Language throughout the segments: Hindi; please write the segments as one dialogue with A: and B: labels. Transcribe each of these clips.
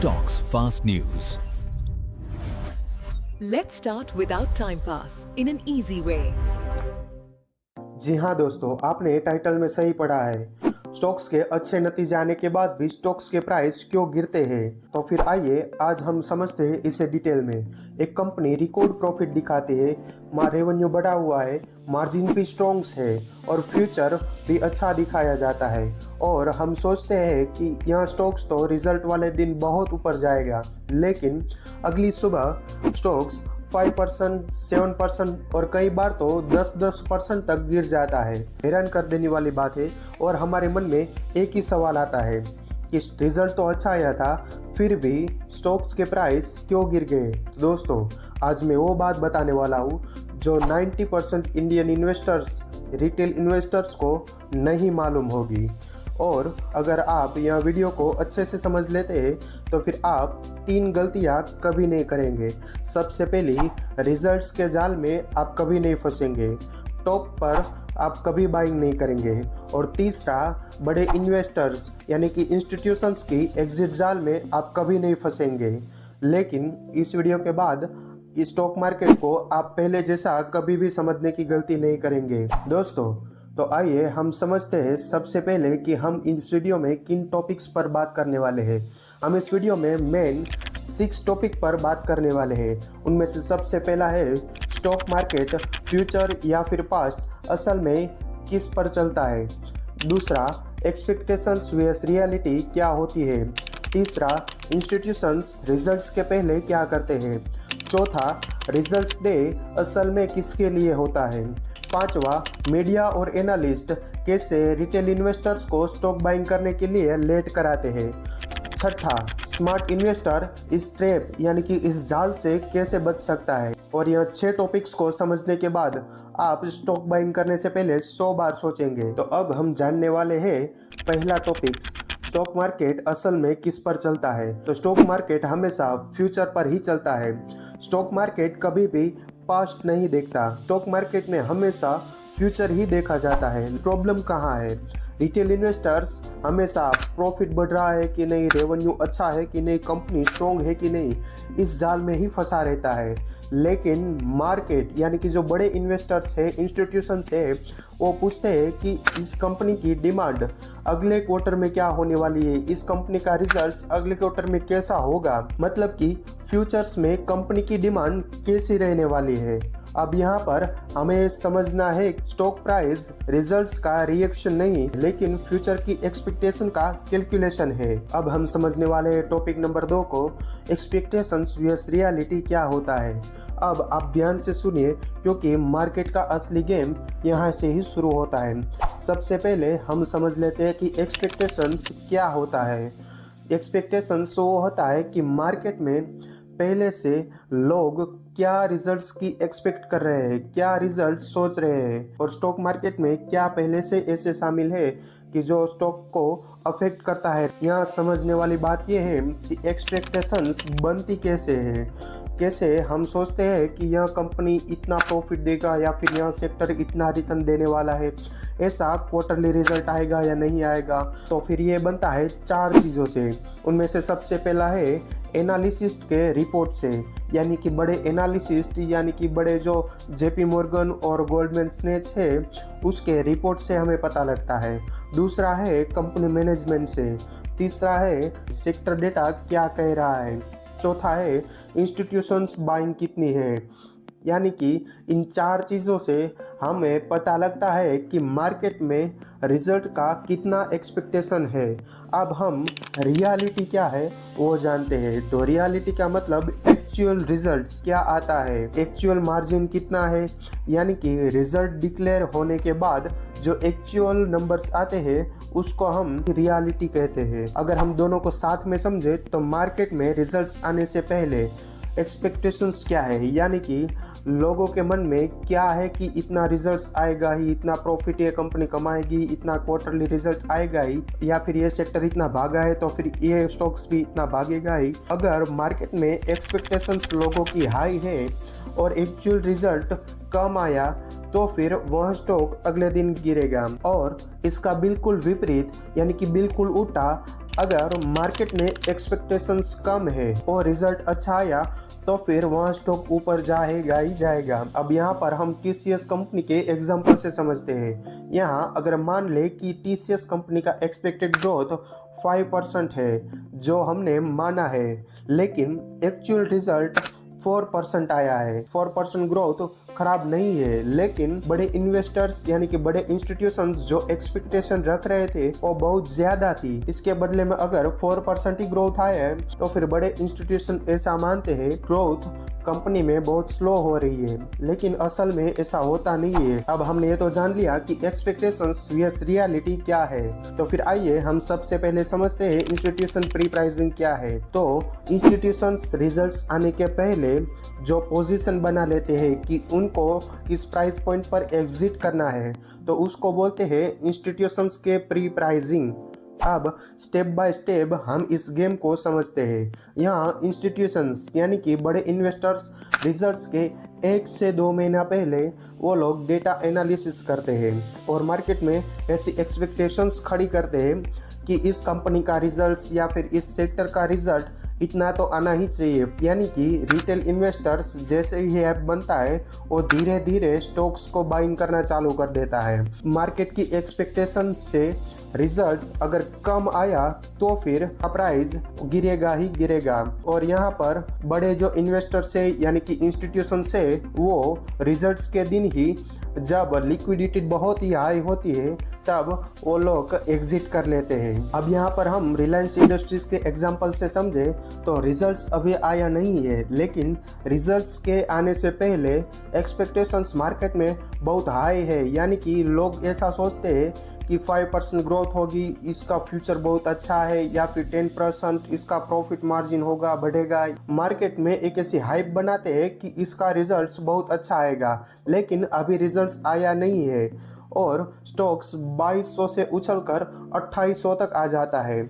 A: Stocks Fast News.
B: Let's start without time pass in an easy way.
C: जी हाँ दोस्तों, आपने टाइटल में सही पढ़ा है। स्टॉक्स के अच्छे नतीजे आने के बाद भी स्टॉक्स के प्राइस क्यों गिरते हैं, तो फिर आइए आज हम समझते हैं इसे डिटेल में। एक कंपनी रिकॉर्ड प्रॉफिट दिखाती है, रेवेन्यू बढ़ा हुआ है, मार्जिन भी स्ट्रॉन्ग्स है और फ्यूचर भी अच्छा दिखाया जाता है और हम सोचते हैं कि यह स्टॉक्स तो रिजल्ट वाले दिन बहुत ऊपर जाएगा, लेकिन अगली सुबह स्टॉक्स 5%, 7% और कई बार तो 10% तक गिर जाता है। हैरान कर देने वाली बात है और हमारे मन में एक ही सवाल आता है कि रिजल्ट तो अच्छा आया था, फिर भी स्टॉक्स के प्राइस क्यों गिर गए। दोस्तों, आज मैं वो बात बताने वाला हूँ जो 90% इंडियन इन्वेस्टर्स, रिटेल इन्वेस्टर्स को नहीं मालूम होगी। और अगर आप यह वीडियो को अच्छे से समझ लेते हैं तो फिर आप 3 गलतियां कभी नहीं करेंगे। सबसे पहली, रिजल्ट्स के जाल में आप कभी नहीं फंसेंगे। टॉप पर आप कभी बाइंग नहीं करेंगे। और तीसरा, बड़े इन्वेस्टर्स यानी कि इंस्टीट्यूशंस की एग्जिट जाल में आप कभी नहीं फंसेंगे। लेकिन इस वीडियो के बाद स्टॉक मार्केट को आप पहले जैसा कभी भी समझने की गलती नहीं करेंगे। दोस्तों, तो आइए हम समझते हैं सबसे पहले कि हम इस वीडियो में किन टॉपिक्स पर बात करने वाले हैं। हम इस वीडियो में मेन 6 टॉपिक पर बात करने वाले हैं। उनमें से सबसे पहला है स्टॉक मार्केट फ्यूचर या फिर पास्ट असल में किस पर चलता है। दूसरा, एक्सपेक्टेशंस वर्सेस रियलिटी क्या होती है। तीसरा, इंस्टीट्यूशंस रिजल्ट्स के पहले क्या करते हैं। चौथा, रिजल्ट्स डे असल में किसके लिए होता है। पांचवा, मीडिया और एनालिस्ट कैसे रिटेल इन्वेस्टर्स को स्टॉक बाइंग करने के लिए लेट कराते हैं। छठा, स्मार्ट इन्वेस्टर इस ट्रैप यानी कि इस जाल से कैसे बच सकता है। और यह 6 टॉपिक्स को समझने के बाद आप स्टॉक बाइंग करने से पहले 100 बार सोचेंगे। तो अब हम जानने वाले हैं पहला टॉपिक, स्टॉक मार्केट असल में किस पर चलता है। तो स्टॉक मार्केट हमेशा फ्यूचर पर ही चलता है। स्टॉक मार्केट कभी भी पास्ट नहीं देखता। स्टॉक मार्केट में हमेशा फ्यूचर ही देखा जाता है। प्रॉब्लम कहाँ है? रिटेल इन्वेस्टर्स हमेशा प्रॉफिट बढ़ रहा है कि नहीं, रेवेन्यू अच्छा है कि नहीं, कंपनी स्ट्रॉन्ग है कि नहीं, इस जाल में ही फंसा रहता है। लेकिन मार्केट यानी कि जो बड़े इन्वेस्टर्स है, इंस्टीट्यूशंस है, वो पूछते हैं कि इस कंपनी की डिमांड अगले क्वार्टर में क्या होने वाली है, इस कंपनी का रिजल्ट्स अगले क्वार्टर में कैसा होगा, मतलब कि फ्यूचर्स में कंपनी की डिमांड कैसी रहने वाली है। अब यहाँ पर हमें समझना है स्टॉक प्राइस रिजल्ट्स का रिएक्शन नहीं, लेकिन फ्यूचर की एक्सपेक्टेशन का कैलकुलेशन है। अब हम समझने वाले टॉपिक नंबर 2 को, एक्सपेक्टेशंस वर्सेस रियलिटी क्या होता है। अब आप ध्यान से सुनिए क्योंकि मार्केट का असली गेम यहाँ से ही शुरू होता है। सबसे पहले हम समझ लेते हैं कि एक्सपेक्टेशंस क्या होता है। एक्सपेक्टेशंस वो होता है कि मार्केट में पहले से लोग क्या रिजल्ट्स की एक्सपेक्ट कर रहे हैं, क्या रिजल्ट्स सोच रहे हैं और स्टॉक मार्केट में क्या पहले से ऐसे शामिल है कि जो स्टॉक को अफेक्ट करता है। यहाँ समझने वाली बात यह है कि एक्सपेक्टेशंस बनती कैसे है। कैसे हम सोचते हैं कि यह कंपनी इतना प्रॉफिट देगा या फिर यह सेक्टर इतना रिटर्न देने वाला है, ऐसा क्वार्टरली रिजल्ट आएगा या नहीं आएगा। तो फिर ये बनता है 4 चीज़ों से। उनमें से सबसे पहला है एनालिसिस्ट के रिपोर्ट से, यानी कि बड़े एनालिसिस्ट यानी कि बड़े जो जेपी मॉर्गन और गोल्डमैन सैच्स है, उसके रिपोर्ट से हमें पता लगता है। दूसरा है कंपनी मैनेजमेंट से। तीसरा है सेक्टर डेटा क्या कह रहा है। चौथा है इंस्टीट्यूशंस बाइंग कितनी है। यानी कि इन 4 चीज़ों से हमें पता लगता है कि मार्केट में रिजल्ट का कितना एक्सपेक्टेशन है। अब हम रियलिटी क्या है वो जानते हैं। तो रियलिटी का मतलब एक्चुअल रिजल्ट्स क्या आता है, एक्चुअल मार्जिन कितना है, यानी कि रिजल्ट डिक्लेयर होने के बाद जो एक्चुअल नंबर्स आते हैं उसको हम रियलिटी कहते हैं। अगर हम दोनों को साथ में समझे तो मार्केट में रिजल्ट्स आने से पहले एक्सपेक्टेशंस क्या है, यानी कि लोगों के मन में क्या है कि इतना रिजल्ट्स आएगा ही, इतना प्रॉफिट ये कंपनी कमाएगी, इतना क्वार्टरली रिजल्ट आएगा ही, या फिर ये सेक्टर इतना भागा है तो फिर ये स्टॉक्स भी इतना भागेगा ही। अगर मार्केट में एक्सपेक्टेशंस लोगों की हाई है और एक्चुअल रिजल्ट कम आया तो फिर वह स्टॉक अगले दिन गिरेगा। और इसका बिल्कुल विपरीत यानी कि बिल्कुल उल्टा, अगर मार्केट में एक्सपेक्टेशंस कम है और रिजल्ट अच्छा आया तो फिर वहाँ स्टॉक ऊपर जाएगा ही जाएगा। अब यहाँ पर हम TCS कंपनी के एग्जांपल से समझते हैं। यहाँ अगर मान ले कि TCS कंपनी का एक्सपेक्टेड ग्रोथ 5% है जो हमने माना है, लेकिन एक्चुअल रिजल्ट 4% आया है। 4% ग्रोथ खराब नहीं है, लेकिन बड़े इन्वेस्टर्स यानी कि बड़े इंस्टीट्यूशंस जो एक्सपेक्टेशन रख रहे थे वो बहुत ज्यादा थी। इसके बदले में अगर 4% ही ग्रोथ आया है तो फिर बड़े इंस्टीट्यूशन ऐसा मानते हैं ग्रोथ कंपनी में बहुत स्लो हो रही है, लेकिन असल में ऐसा होता नहीं है। अब हमने ये तो जान लिया कि एक्सपेक्टेशंस वर्सेस रियलिटी क्या है, तो फिर आइए हम सबसे पहले समझते हैं इंस्टीट्यूशन प्री प्राइसिंग क्या है। तो इंस्टीट्यूशंस रिजल्ट्स आने के पहले जो पोजीशन बना लेते हैं कि उनको किस प्राइस पॉइंट पर एग्जिट करना है, तो उसको बोलते हैं इंस्टीट्यूशंस के प्री प्राइसिंग। अब स्टेप बाय स्टेप हम इस गेम को समझते हैं। यहाँ इंस्टीट्यूशंस यानी कि बड़े इन्वेस्टर्स रिजल्ट्स के 1 से 2 महीना पहले वो लोग डेटा एनालिसिस करते हैं और मार्केट में ऐसी एक्सपेक्टेशंस खड़ी करते हैं कि इस कंपनी का रिजल्ट्स या फिर इस सेक्टर का रिजल्ट इतना तो आना ही चाहिए। यानी कि रिटेल इन्वेस्टर्स जैसे ही ऐप बनता है वो धीरे धीरे स्टॉक्स को बाइंग करना चालू कर देता है। मार्केट की एक्सपेक्टेशन से रिजल्ट्स अगर कम आया तो फिर प्राइस गिरेगा ही गिरेगा। और यहाँ पर बड़े जो इन्वेस्टर्स है यानी कि इंस्टीट्यूशन से वो रिजल्ट्स के दिन ही जब लिक्विडिटी बहुत ही हाई होती है तब वो लोग एग्जिट कर लेते हैं। अब यहाँ पर हम रिलायंस इंडस्ट्रीज के एग्जांपल से समझे तो रिजल्ट्स अभी आया नहीं है, लेकिन रिजल्ट्स के आने से पहले एक्सपेक्टेशंस मार्केट में बहुत हाई है। यानी कि लोग ऐसा सोचते हैं कि 5% ग्रोथ होगी, इसका फ्यूचर बहुत अच्छा है, या फिर 10% इसका प्रॉफिट मार्जिन होगा, बढ़ेगा। मार्केट में एक ऐसी हाइप बनाते हैं कि इसका रिजल्ट्स बहुत अच्छा आएगा, लेकिन अभी रिजल्ट्स आया नहीं है और स्टॉक्स 2200 से उछलकर 2800 तक आ जाता है।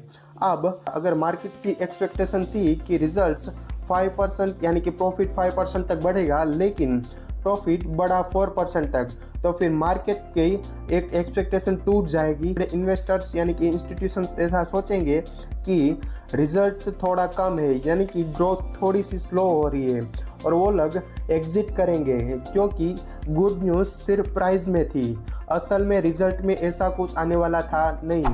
C: अब अगर मार्केट की एक्सपेक्टेशन थी कि रिजल्ट्स 5% यानी कि प्रॉफिट 5% तक बढ़ेगा, लेकिन प्रॉफिट बढ़ा 4% तक, तो फिर मार्केट की एक एक्सपेक्टेशन टूट जाएगी। इन्वेस्टर्स यानी कि इंस्टीट्यूशंस ऐसा सोचेंगे कि रिजल्ट थोड़ा कम है यानी कि ग्रोथ थोड़ी सी स्लो हो रही है और वो लोग एग्जिट करेंगे, क्योंकि गुड न्यूज़ सिर्फ प्राइस में थी, असल में रिजल्ट में ऐसा कुछ आने वाला था नहीं।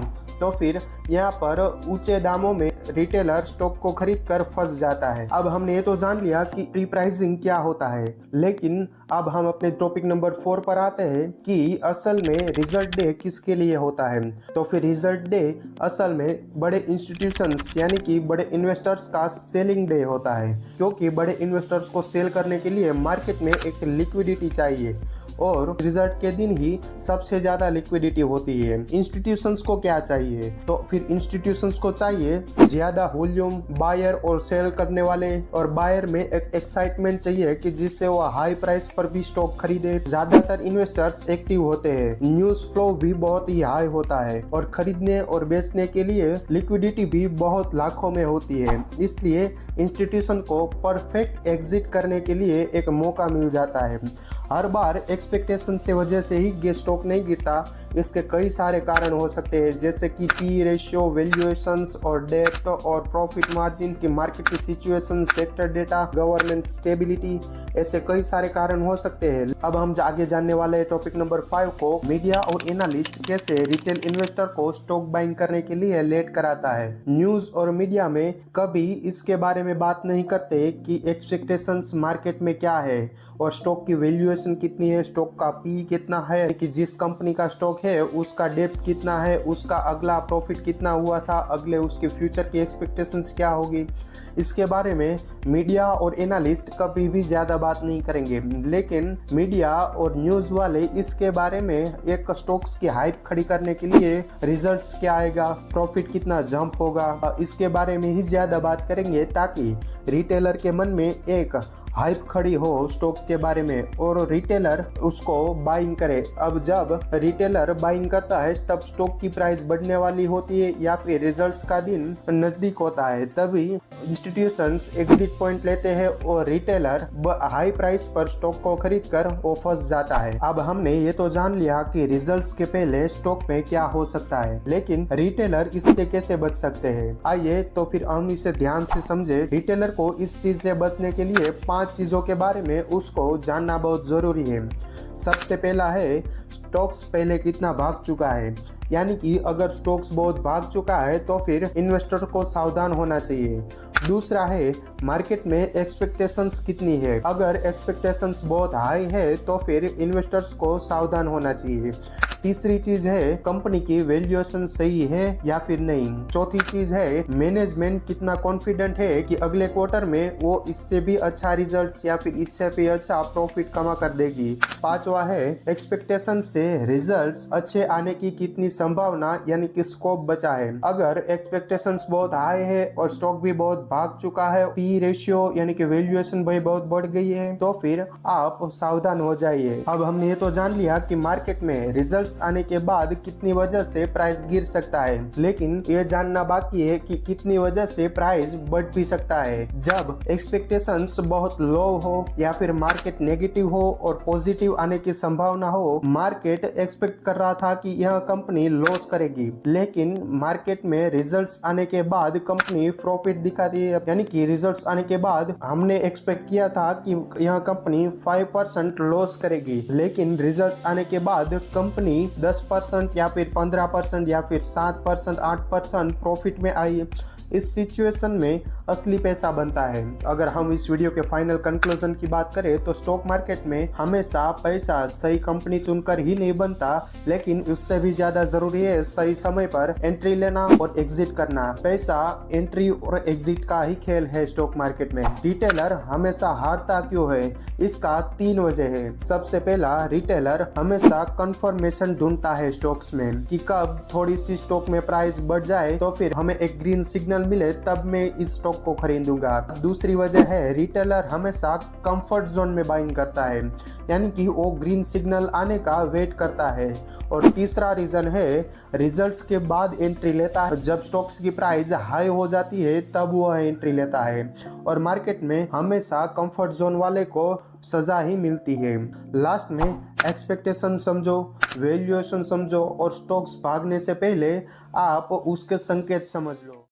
C: तो फिर यहाँ पर ऊंचे दामों में रिटेलर स्टॉक को खरीद कर फंस जाता है। अब हमने ये तो जान लिया कि प्री प्राइसिंग क्या होता है, लेकिन अब हम अपने टॉपिक नंबर 4 पर आते हैं कि असल में रिजल्ट डे किसके लिए होता है। तो फिर रिजल्ट डे असल में बड़े इंस्टीट्यूशंस यानी कि बड़े इन्वेस्टर्स का सेलिंग डे होता है, क्योंकि बड़े इन्वेस्टर्स को सेल करने के लिए मार्केट में एक लिक्विडिटी चाहिए और रिजल्ट के दिन ही सबसे ज्यादा लिक्विडिटी होती है। इंस्टीट्यूशंस को क्या चाहिए, तो फिर इंस्टीट्यूशंस को चाहिए ज्यादा वॉल्यूम, बायर और सेल करने वाले, और बायर में एक एक्साइटमेंट चाहिए कि जिससे वो हाई प्राइस पर भी स्टॉक खरीदे। ज्यादातर इन्वेस्टर्स एक्टिव होते हैं, न्यूज फ्लो भी बहुत ही हाई होता है और खरीदने और बेचने के लिए लिक्विडिटी भी बहुत लाखों में होती है। इसलिए इंस्टीट्यूशन को परफेक्ट एग्जिट करने के लिए एक मौका मिल जाता है। हर बार एक्सपेक्टेशन से वजह से ही स्टॉक नहीं गिरता, इसके कई सारे कारण हो सकते हैं, जैसे कि पी रेशियो, वैल्यूएशंस और डेट और प्रॉफिट मार्जिन की मार्केट की situation, sector data, government stability, ऐसे कई सारे कारण हो सकते हैं। अब हम आगे जानने वाले टॉपिक नंबर 5 को, मीडिया और एनालिस्ट कैसे रिटेल इन्वेस्टर को स्टॉक बाइंग करने के लिए लेट कराता है। न्यूज और मीडिया में कभी इसके बारे में बात नहीं करते कि एक्सपेक्टेशंस मार्केट में क्या है और स्टॉक की वैल्यूएशन कितनी है, स्टॉक का पी कितना है, कि जिस कंपनी का स्टॉक है उसका डेप्थ कितना है, उसका अगला प्रॉफिट कितना हुआ था, अगले उसके फ्यूचर की एक्सपेक्टेशंस क्या होगी। इसके बारे में मीडिया और एनालिस्ट कभी भी ज्यादा बात नहीं करेंगे, लेकिन मीडिया और न्यूज वाले इसके बारे में एक स्टॉक्स की हाइप खड़ी करने के लिए रिजल्ट्स क्या आएगा, प्रॉफिट कितना जंप होगा, इसके बारे में ही ज्यादा बात करेंगे ताकि रिटेलर के मन में एक हाइप खड़ी हो स्टॉक के बारे में और रिटेलर उसको बाइंग करे। अब जब रिटेलर बाइंग करता है तब स्टॉक की प्राइस बढ़ने वाली होती है या फिर रिजल्ट्स का दिन नजदीक होता है, तभी इंस्टीट्यूशंस एग्जिट पॉइंट लेते हैं और रिटेलर हाई प्राइस पर स्टॉक को खरीद कर वो फंस जाता है। अब हमने ये तो जान लिया कि रिजल्ट्स के पहले स्टॉक में क्या हो सकता है, लेकिन रिटेलर इससे कैसे बच सकते हैं। आइए तो फिर हम इसे ध्यान से समझे। रिटेलर को इस चीज से बचने के लिए 5 चीजों के बारे में उसको जानना बहुत जरूरी है। सबसे पहला है स्टॉक्स पहले कितना भाग चुका है, यानी कि अगर स्टॉक्स बहुत भाग चुका है तो फिर इन्वेस्टर को सावधान होना चाहिए। दूसरा है मार्केट में एक्सपेक्टेशंस कितनी है, अगर एक्सपेक्टेशंस बहुत हाई है तो फिर इन्वेस्टर्स को सावधान होना चाहिए। तीसरी चीज है कंपनी की वैल्यूएशन सही है या फिर नहीं। चौथी चीज है मैनेजमेंट कितना कॉन्फिडेंट है कि अगले क्वार्टर में वो इससे भी अच्छा रिजल्ट्स या फिर इससे भी अच्छा प्रॉफिट कमा कर देगी। पांचवा है एक्सपेक्टेशन से रिजल्ट्स अच्छे आने की कितनी संभावना यानी कि स्कोप बचा है। अगर एक्सपेक्टेशंस बहुत हाई है और स्टॉक भी बहुत भाग चुका है, पी रेशियो यानी कि वैल्यूएशन भी बहुत बढ़ गई है, तो फिर आप सावधान हो जाइए। अब हमने ये तो जान लिया कि मार्केट में रिजल्ट्स आने के बाद कितनी वजह से प्राइस गिर सकता है, लेकिन ये जानना बाकी है कि कितनी वजह से प्राइस बढ़ भी सकता है। जब एक्सपेक्टेशंस बहुत लो हो या फिर मार्केट नेगेटिव हो और पॉजिटिव आने की संभावना हो, मार्केट एक्सपेक्ट कर रहा था कि यह कंपनी लॉस करेगी, लेकिन मार्केट में रिजल्ट्स आने के बाद कंपनी प्रॉफिट दिखाती है, यानी कि रिजल्ट्स आने के बाद हमने एक्सपेक्ट किया था कि यह कंपनी 5% लॉस करेगी, लेकिन रिजल्ट्स आने के बाद कंपनी 10% या फिर 15% या फिर 7%, 8% प्रॉफिट में आई। इस सिचुएशन में असली पैसा बनता है। अगर हम इस वीडियो के फाइनल कंक्लूजन की बात करें तो स्टॉक मार्केट में हमेशा पैसा सही कंपनी चुनकर ही नहीं बनता, लेकिन उससे भी ज्यादा जरूरी है सही समय पर एंट्री लेना और एग्जिट करना। पैसा एंट्री और एग्जिट का ही खेल है स्टॉक मार्केट में। रिटेलर हमेशा हारता क्यों है, इसका 3 वजह है। सबसे पहला, रिटेलर हमेशा कंफर्मेशन ढूंढता है स्टॉक्स में कि कब थोड़ी सी स्टॉक में प्राइस बढ़ जाए तो फिर हमें एक ग्रीन सिग्नल मिले तब मैं इस स्टॉक को खरीदूंगा। दूसरी वजह है रिटेलर हमेशा कंफर्ट जोन में बाइंग करता है, यानी कि वो ग्रीन सिग्नल आने का वेट करता है। और तीसरा रीजन है रिजल्ट्स के बाद एंट्री लेता है। जब स्टॉक्स की प्राइस हाई हो जाती है तब वो एंट्री लेता है, और मार्केट में हमेशा कंफर्ट जोन वाले को सजा ही मिलती है। लास्ट में एक्सपेक्टेशन समझो, वैल्यूएशन समझो और स्टॉक्स भागने से पहले आप उसके संकेत समझ लो।